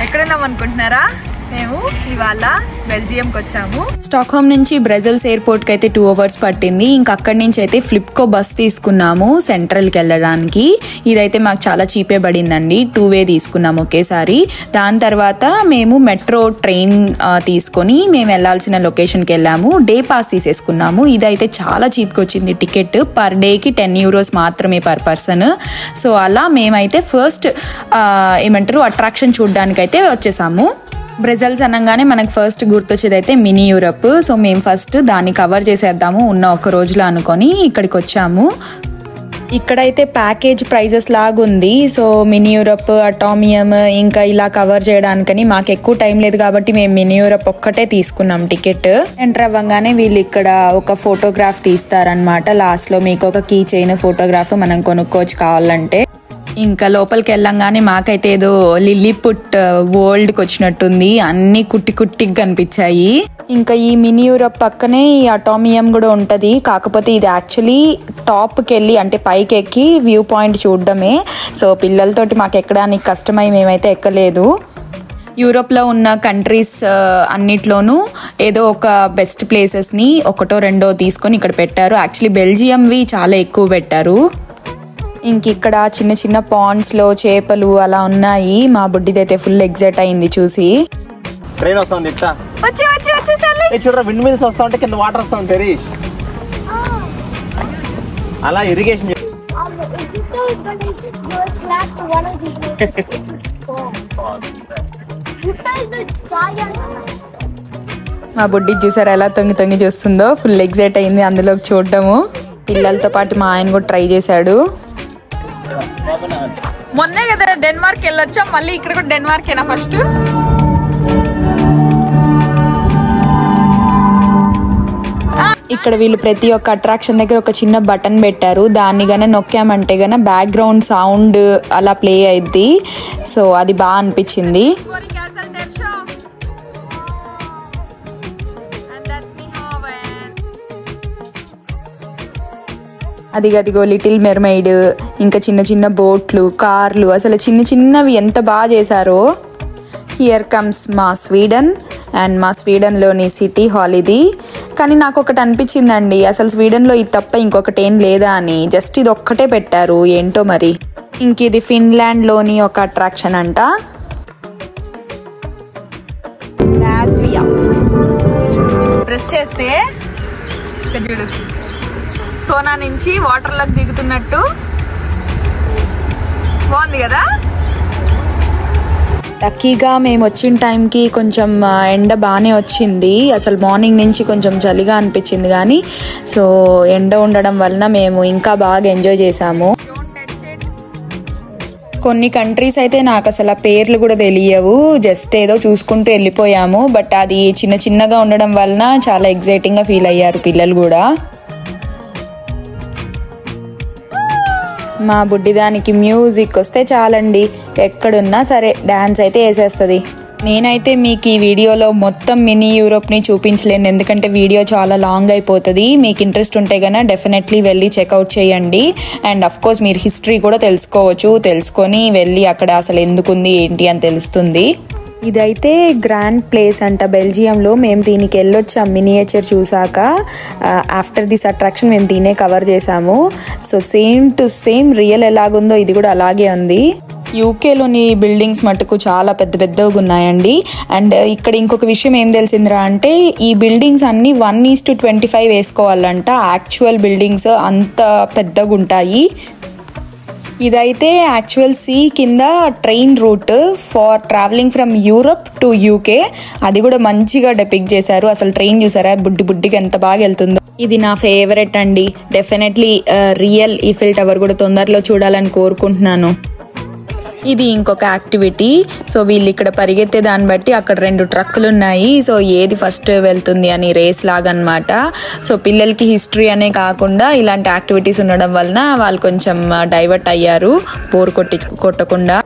ఎక్కడున్నాం అనుకుంటున్నారా? మేము ఇవాళ బెల్జియంకి వచ్చాము. స్టాక్హోమ్ నుంచి బ్రెజిల్స్ ఎయిర్పోర్ట్ కి అయితే 2 hours పట్టింది. ఇంకా అక్కడి నుంచి అయితే ఫ్లిప్కో బస్ తీసుకున్నాము సెంట్రల్ కి వెళ్ళడానికి. ఇదైతే మాకు చాలా చీపే పడిందండి. 2-way తీసుకున్నాము ఒకేసారి. దాని తర్వాత మేము మెట్రో ట్రైన్ తీసుకొని మేము వెళ్లాల్సిన లొకేషన్ కి వెళ్ళాము. డే పాస్ తీసేసుకున్నాము. ఇదైతే చాలా చీప్ గా వచ్చింది. టికెట్ పర్ డే కి 10 euros మాత్రమే పర్ పర్సన్. సో అలా మేమైతే ఫస్ట్ ఏమంటారు అట్రాక్షన్ చూడడానికి అయితే వచ్చేసాము. బ్రెజిల్స్ అనగానే మనకు ఫస్ట్ గుర్తొచ్చేది అయితే మినీ యూరప్. సో మేము ఫస్ట్ దాన్ని కవర్ చేసేద్దాము ఉన్న ఒక రోజులో అనుకొని ఇక్కడికి వచ్చాము. ఇక్కడైతే ప్యాకేజ్ ప్రైజెస్ లాగుంది. సో మినీ యూరప్, అటామియం ఇంకా ఇలా కవర్ చేయడానికని మాకు ఎక్కువ టైం లేదు కాబట్టి మేము మినీ యూరప్ ఒక్కటే తీసుకున్నాం టికెట్. ఎంటర్ అవ్వగానే వీళ్ళు ఇక్కడ ఒక ఫోటోగ్రాఫ్ తీస్తారనమాట. లాస్ట్ లో మీకు ఒక కీ చైన్ ఫోటోగ్రాఫ్ మనం కొనుక్కోవచ్చు కావాలంటే. ఇంకా లోపలికి వెళ్ళంగానే మాకైతే ఏదో లిల్లీపుట్ వరల్డ్కి వచ్చినట్టుంది. అన్ని కుట్టి కుట్టిగా కనిపించాయి. ఇంకా ఈ మినీ యూరప్ పక్కనే ఈ అటామియం కూడా ఉంటది. కాకపోతే ఇది యాక్చువల్లీ టాప్కి వెళ్ళి అంటే పైకి ఎక్కి వ్యూ పాయింట్ చూడడమే. సో పిల్లలతోటి మాకు ఎక్కడానికి కష్టమై మేమైతే ఎక్కలేదు. యూరోప్లో ఉన్న కంట్రీస్ అన్నిట్లోనూ ఏదో ఒక బెస్ట్ ప్లేసెస్ని ఒకటో రెండో తీసుకొని ఇక్కడ పెట్టారు. యాక్చువల్లీ బెల్జియంవి చాలా ఎక్కువ పెట్టారు. ఇంక ఇక్కడ చిన్న చిన్న పాండ్స్ లో చేపలు అలా ఉన్నాయి. మా బుడ్డిదైతే ఫుల్ ఎగ్జైట్ అయింది చూసి. ట్రైన్ వస్తుంది ఇట్లా వచ్చి వచ్చి వచ్చి చల్లి చూడరా, విండ్ మిల్స్ వస్తా ఉంటే కింద వాటర్ వస్తా ఉంటాయి. అలా ఇరిగేషన్ మా బుడ్డి చూసారా ఎలా తొంగి తొంగి చూస్తుందో. ఫుల్ ఎగ్జైట్ అయింది అందులోకి చూడడము. పిల్లలతో పాటు మా ఆయన కూడా ట్రై చేశాడు. మొన్నే కదా డెన్మార్క్ వెళ్ళొచ్చాం, మళ్ళీ ఇక్కడ కూడా డెన్మార్క్ ఏనా ఫస్ట్? ఇక్కడ వీళ్ళు ప్రతి ఒక్క అట్రాక్షన్ దగ్గర ఒక చిన్న బటన్ పెట్టారు. దాన్ని గానే నొక్కామంటే గానే బ్యాక్గ్రౌండ్ సౌండ్ అలా ప్లే అయింది. సో అది బాగా అనిపించింది. అదిగో లిటిల్ మెర్మైడ్, ఇంకా చిన్న చిన్న బోట్లు, కార్లు, అసలు చిన్న చిన్నవి ఎంత బాగా చేశారో. హియర్ కమ్స్ మా స్వీడన్ అండ్ మా స్వీడన్లోని సిటీ హాల్ ఇది. కానీ నాకు ఒకటి అనిపించిందండి, అసలు స్వీడన్లో ఇది తప్ప ఇంకొకటి ఏం లేదా అని. జస్ట్ ఇది ఒక్కటే పెట్టారు ఏంటో మరి. ఇంక ఇది ఫిన్లాండ్లోని ఒక అట్రాక్షన్ అంట. ప్రెస్ చేస్తే చూడు సోనా నుంచి వాటర్లోకి దిగుతున్నట్టు బాగుంది కదా. లక్కీగా మేము వచ్చిన టైంకి కొంచెం ఎండ బాగానే వచ్చింది. అసలు మార్నింగ్ నుంచి కొంచెం చలిగా అనిపించింది కానీ సో ఎండ ఉండడం వలన మేము ఇంకా బాగా ఎంజాయ్ చేసాము. కొన్ని కంట్రీస్ అయితే నాకు అసలు ఆ పేర్లు కూడా తెలియవు. జస్ట్ ఏదో చూసుకుంటూ వెళ్ళిపోయాము. బట్ అది చిన్న చిన్నగా ఉండడం వలన చాలా ఎగ్జైటింగ్గా ఫీల్ అయ్యారు పిల్లలు కూడా. మా బుడ్డిదానికి మ్యూజిక్ వస్తే చాలండి, ఎక్కడున్నా సరే డ్యాన్స్ అయితే వేసేస్తుంది. నేనైతే మీకు ఈ వీడియోలో మొత్తం మినీ యూరోప్ని చూపించలేను, ఎందుకంటే వీడియో చాలా లాంగ్ అయిపోతుంది. మీకు ఇంట్రెస్ట్ ఉంటే కనుక డెఫినెట్లీ వెళ్ళి చెక్అవుట్ చేయండి. అండ్ అఫ్ కోర్స్ మీరు హిస్టరీ కూడా తెలుసుకోవచ్చు. తెలుసుకొని వెళ్ళి అక్కడ అసలు ఎందుకుంది ఏంటి అని తెలుస్తుంది. ఇదైతే గ్రాండ్ ప్లేస్ అంట బెల్జియంలో. మేము దీనికి వెళ్ళొచ్చాం మినియేచర్ చూసాక. ఆఫ్టర్ దిస్ అట్రాక్షన్ మేము దీనే కవర్ చేసాము. So same to same real ఎలాగుందో ఇది కూడా అలాగే ఉంది. యూకేలోని బిల్డింగ్స్ మటుకు చాలా పెద్ద పెద్దగా ఉన్నాయండి. అండ్ ఇక్కడ ఇంకొక విషయం ఏం తెలిసిందిరా అంటే ఈ బిల్డింగ్స్ అన్ని 1:25 వేసుకోవాలంట. యాక్చువల్ బిల్డింగ్స్ అంత పెద్దగా ఉంటాయి. ఇదైతే యాక్చువల్ సీ కింద train route for travelling from Europe to UK. అది కూడా మంచిగా డెపిక్ట్ చేశారు. అసలు ట్రైన్ చూసారా బుడ్డికి ఎంత బాగా వెళ్తుందో. ఇది నా ఫేవరెట్ అండి. డెఫినెట్లీ రియల్ ఈఫిల్ టవర్ కూడా తొందరలో చూడాలని కోరుకుంటున్నాను. ఇది ఇంకొక యాక్టివిటీ. సో వీళ్ళు ఇక్కడ పరిగెత్తే దాన్ని బట్టి అక్కడ 2 ట్రక్కులు ఉన్నాయి. సో ఏది ఫస్ట్ వెళ్తుంది అని రేస్ లాగా అనమాట. సో పిల్లలకి హిస్టరీ అనే కాకుండా ఇలాంటి యాక్టివిటీస్ ఉండడం వలన వాళ్ళు కొంచెం డైవర్ట్ అయ్యారు, బోర్ కొట్టకుండా.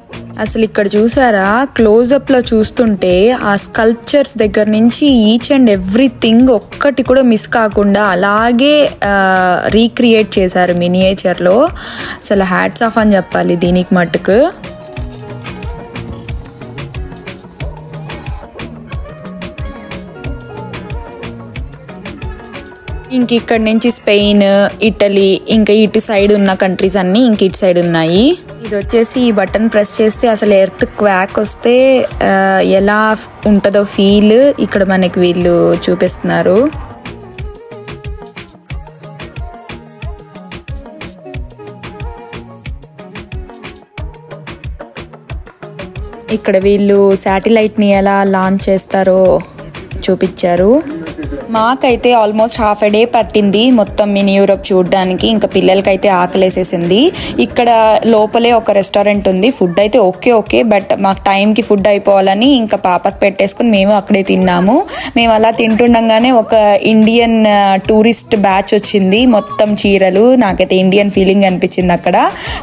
అసలు ఇక్కడ చూసారా, క్లోజప్ లో చూస్తుంటే ఆ స్కల్ప్చర్స్ దగ్గర నుంచి ఈచ్ అండ్ ఎవ్రీథింగ్ ఒక్కటి కూడా మిస్ కాకుండా అలాగే రీక్రియేట్ చేశారు మినియేచర్ లో. అసలు హ్యాట్స్ ఆఫ్ అని చెప్పాలి దీనికి మట్టుకు. ఇంక ఇక్కడ నుంచి స్పెయిన్, ఇటలీ, ఇంకా ఇటు సైడ్ ఉన్న కంట్రీస్ అన్నీ ఇంక ఇటు సైడ్ ఉన్నాయి. ఇది వచ్చేసి ఈ బటన్ ప్రెస్ చేస్తే అసలు ఎర్త్ క్వాక్ వస్తే ఎలా ఉంటుందో ఫీల్ ఇక్కడ మనకి వీళ్ళు చూపిస్తున్నారు. ఇక్కడ వీళ్ళు శాటిలైట్ని ఎలా లాంచ్ చేస్తారో చూపించారు. మాకైతే ఆల్మోస్ట్ హాఫ్ ఎ డే పట్టింది మొత్తం మినీ యూరోప్ చూడడానికి. ఇంకా పిల్లలకైతే ఆకలేసేసింది. ఇక్కడ లోపలే ఒక రెస్టారెంట్ ఉంది. ఫుడ్ అయితే ఓకే బట్ మాకు టైంకి ఫుడ్ అయిపోవాలని ఇంకా పాపకు పెట్టేసుకుని మేము అక్కడే తిన్నాము. మేము అలా తింటుండగానే ఒక ఇండియన్ టూరిస్ట్ బ్యాచ్ వచ్చింది, మొత్తం చీరలు. నాకైతే ఇండియన్ ఫీలింగ్ అనిపించింది అక్కడ.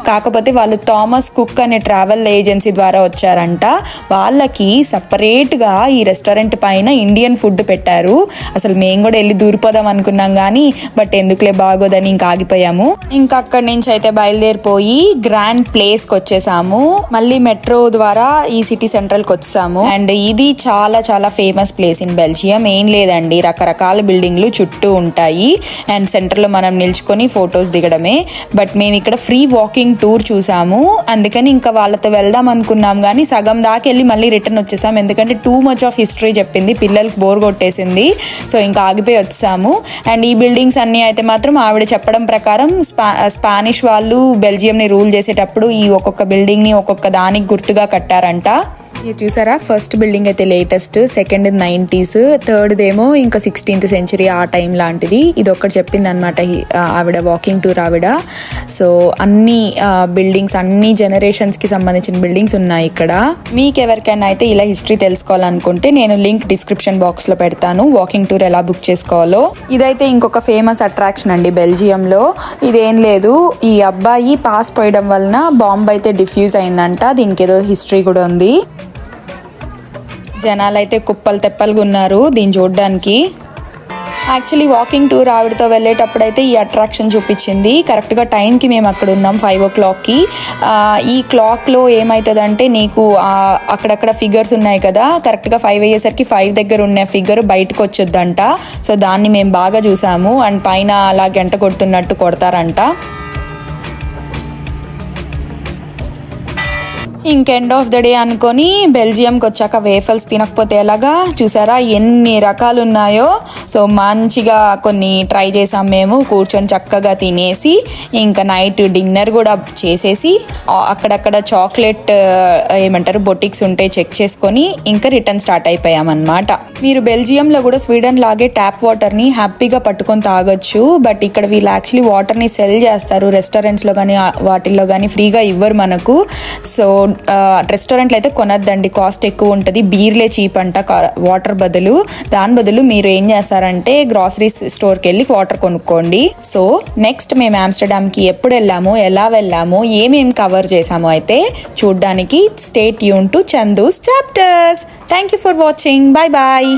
కాకపోతే వాళ్ళు థామస్ కుక్ అనే ట్రావెల్ ఏజెన్సీ ద్వారా వచ్చారంట. వాళ్ళకి సపరేట్గా ఈ రెస్టారెంట్ పైన ఇండియన్ ఫుడ్ పెట్టారు. అసలు మేము కూడా వెళ్ళి దూరిపోదాం అనుకున్నాం కానీ బట్ ఎందుకులే బాగోదని ఇంకా ఆగిపోయాము. ఇంకా అక్కడి నుంచి అయితే బయలుదేరిపోయి గ్రాండ్ ప్లేస్ కి వచ్చేసాము. మళ్ళీ మెట్రో ద్వారా ఈ సిటీ సెంట్రల్ కి వచ్చాము. అండ్ ఇది చాలా చాలా ఫేమస్ ప్లేస్ ఇన్ బెల్జియం. ఏం లేదండి, రకరకాల బిల్డింగ్లు చుట్టూ ఉంటాయి అండ్ సెంటర్ లో మనం నిల్చుకొని ఫొటోస్ దిగడమే. బట్ మేము ఇక్కడ ఫ్రీ వాకింగ్ టూర్ చూసాము, అందుకని ఇంకా వాళ్ళతో వెళ్దాం అనుకున్నాం కానీ సగం దాకా వెళ్ళి మళ్ళీ రిటర్న్ వచ్చేసాం. ఎందుకంటే టూ మచ్ ఆఫ్ హిస్టరీ చెప్పింది, పిల్లలకి బోర్ కొట్టేసింది. సో ఇంకా ఆగిపోయి వచ్చాము. అండ్ ఈ బిల్డింగ్స్ అన్ని అయితే మాత్రం ఆవిడ చెప్పడం ప్రకారం స్పానిష్ వాళ్ళు బెల్జియంని రూల్ చేసేటప్పుడు ఈ ఒక్కొక్క బిల్డింగ్ ని ఒక్కొక్క దానికి గుర్తుగా కట్టారంట. ఇది చూసారా, ఫస్ట్ బిల్డింగ్ అయితే లేటెస్ట్, సెకండ్ 90s, థర్డ్ ఏమో ఇంకా 16th century ఆ టైం లాంటిది. ఇది ఒక్కటి చెప్పింది అనమాట ఆవిడ వాకింగ్ టూర్ ఆవిడ. సో అన్ని బిల్డింగ్స్, అన్ని జనరేషన్స్ కి సంబంధించిన బిల్డింగ్స్ ఉన్నాయి ఇక్కడ. మీకు ఎవరికైనా అయితే ఇలా హిస్టరీ తెలుసుకోవాలనుకుంటే నేను లింక్ డిస్క్రిప్షన్ బాక్స్ లో పెడతాను, వాకింగ్ టూర్ ఎలా బుక్ చేసుకోవాలో. ఇదైతే ఇంకొక ఫేమస్ అట్రాక్షన్ అండి బెల్జియంలో. ఇదేం లేదు, ఈ అబ్బాయి పాస్ పోయడం వలన బాంబ్ అయితే డిఫ్యూజ్ అయిందంట. దీనికి ఏదో హిస్టరీ కూడా ఉంది. జనాలు అయితే కుప్పలు తెప్పలుగా ఉన్నారు దీన్ని చూడడానికి. యాక్చువల్లీ వాకింగ్ టూర్ ఆవిడతో వెళ్ళేటప్పుడు అయితే ఈ అట్రాక్షన్ చూపించింది. కరెక్ట్గా టైంకి మేము అక్కడ ఉన్నాం 5 o'clockకి. ఈ క్లాక్లో ఏమవుతుందంటే నీకు అక్కడక్కడ ఫిగర్స్ ఉన్నాయి కదా, కరెక్ట్గా 5 అయ్యేసరికి 5 దగ్గర ఉన్న ఫిగర్ బయటకు వచ్చొద్దంట. సో దాన్ని మేము బాగా చూసాము. అండ్ పైన అలా గంట కొడుతున్నట్టు కొడతారంట. ఇంక ఎండ్ ఆఫ్ ద డే అనుకొని బెల్జియంకి వచ్చాక వేఫల్స్ తినకపోతే ఎలాగా, చూసారా ఎన్ని రకాలు ఉన్నాయో. సో మంచిగా కొన్ని ట్రై చేసాం మేము, కూర్చొని చక్కగా తినేసి ఇంకా నైట్ డిన్నర్ కూడా చేసేసి అక్కడక్కడ చాక్లెట్ ఏమంటారు బొటిక్స్ ఉంటే చెక్ చేసుకొని ఇంకా రిటర్న్ స్టార్ట్ అయిపోయామన్నమాట. మీరు బెల్జియంలో కూడా స్వీడన్ లాగే ట్యాప్ వాటర్ని హ్యాపీగా పట్టుకొని తాగొచ్చు. బట్ ఇక్కడ వీళ్ళు యాక్చువల్లీ వాటర్ని సెల్ చేస్తారు, రెస్టారెంట్స్లో కానీ వాటిల్లో కానీ ఫ్రీగా ఇవ్వరు మనకు. సో రెస్టారెంట్లో అయితే కొనద్దండి, కాస్ట్ ఎక్కువ ఉంటుంది. బీర్లే చీప్ అంట వాటర్ బదులు. దాని బదులు మీరు ఏం చేస్తారంటే గ్రాసరీ స్టోర్కి వెళ్ళి వాటర్ కొనుక్కోండి. సో నెక్స్ట్ మేము ఆమ్స్టర్డామ్కి ఎప్పుడు వెళ్ళాము, ఎలా వెళ్ళాము, ఏమేమి కవర్ చేసాము అయితే చూడ్డానికి stay tune to Chandu's chapters. Thank you for watching. Bye bye.